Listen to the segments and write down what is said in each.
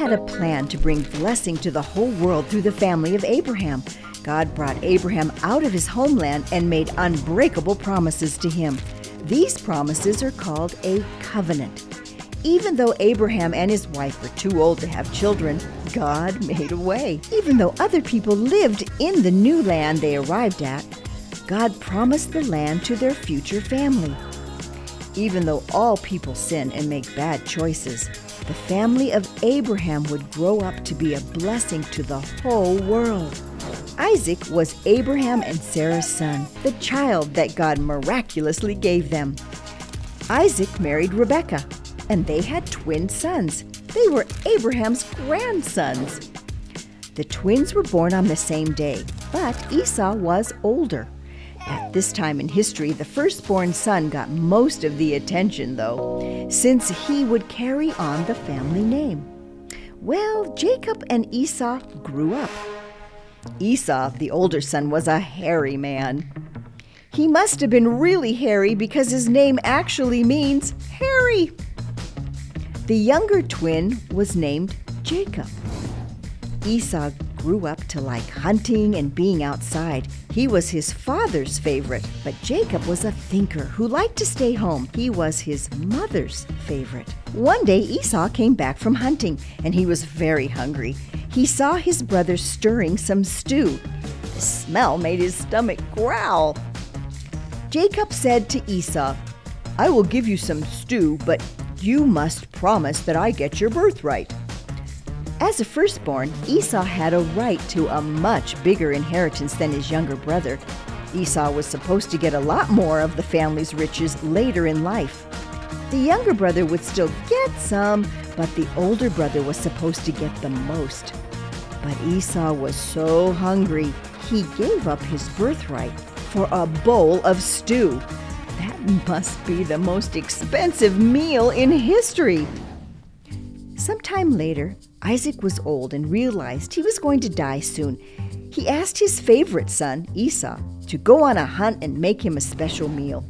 had a plan to bring blessing to the whole world through the family of Abraham. God brought Abraham out of his homeland and made unbreakable promises to him. These promises are called a covenant. Even though Abraham and his wife were too old to have children, God made a way. Even though other people lived in the new land they arrived at, God promised the land to their future family. Even though all people sin and make bad choices, the family of Abraham would grow up to be a blessing to the whole world. Isaac was Abraham and Sarah's son, the child that God miraculously gave them. Isaac married Rebekah, and they had twin sons. They were Abraham's grandsons. The twins were born on the same day, but Esau was older. At this time in history, the firstborn son got most of the attention, though, since he would carry on the family name. Well, Jacob and Esau grew up. Esau, the older son, was a hairy man. He must have been really hairy because his name actually means hairy. The younger twin was named Jacob. Esau grew up to like hunting and being outside. He was his father's favorite, but Jacob was a thinker who liked to stay home. He was his mother's favorite. One day Esau came back from hunting, and he was very hungry. He saw his brother stirring some stew. The smell made his stomach growl. Jacob said to Esau, "I will give you some stew, but you must promise that I get your birthright." As a firstborn, Esau had a right to a much bigger inheritance than his younger brother. Esau was supposed to get a lot more of the family's riches later in life. The younger brother would still get some, but the older brother was supposed to get the most. But Esau was so hungry, he gave up his birthright for a bowl of stew. That must be the most expensive meal in history. Sometime later, Isaac was old and realized he was going to die soon. He asked his favorite son, Esau, to go on a hunt and make him a special meal.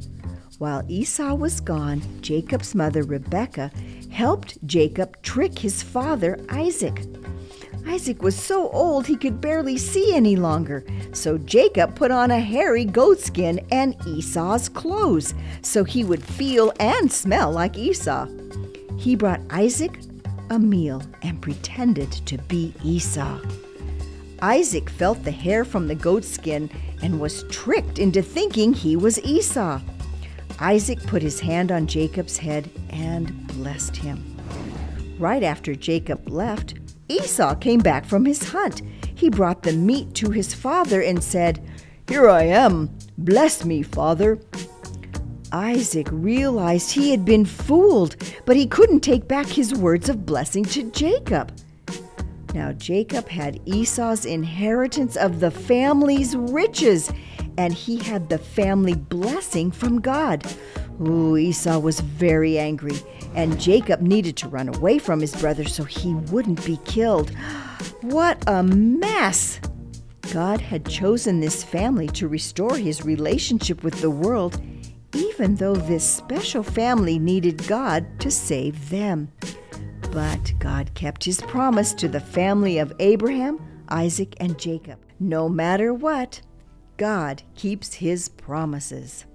While Esau was gone, Jacob's mother, Rebekah, helped Jacob trick his father, Isaac. Isaac was so old he could barely see any longer, so Jacob put on a hairy goatskin and Esau's clothes so he would feel and smell like Esau. He brought Isaac a meal and pretended to be Esau. Isaac felt the hair from the goatskin and was tricked into thinking he was Esau. Isaac put his hand on Jacob's head and blessed him. Right after Jacob left, Esau came back from his hunt. He brought the meat to his father and said, "Here I am. Bless me, father." Isaac realized he had been fooled, but he couldn't take back his words of blessing to Jacob. Now Jacob had Esau's inheritance of the family's riches, and he had the family blessing from God. Ooh, Esau was very angry, and Jacob needed to run away from his brother so he wouldn't be killed. What a mess! God had chosen this family to restore his relationship with the world, even though this special family needed God to save them. But God kept his promise to the family of Abraham, Isaac, and Jacob. No matter what, God keeps his promises.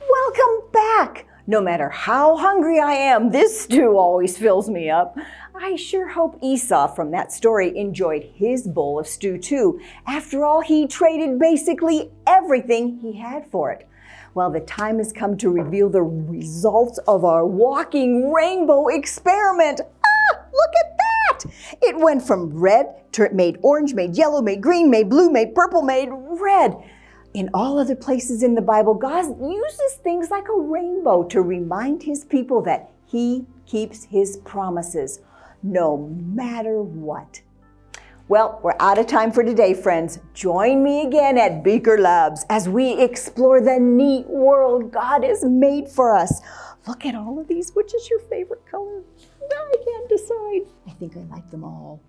Welcome back! No matter how hungry I am, this stew always fills me up. I sure hope Esau from that story enjoyed his bowl of stew too. After all, he traded basically everything he had for it. Well, the time has come to reveal the results of our walking rainbow experiment. Ah, look at that! It went from red to made orange, made yellow, made green, made blue, made purple, made red. In all other places in the Bible, God uses things like a rainbow to remind his people that he keeps his promises, no matter what. Well, we're out of time for today, friends. Join me again at Beaker Labs as we explore the neat world God has made for us. Look at all of these. Which is your favorite color? I can't decide. I think I like them all.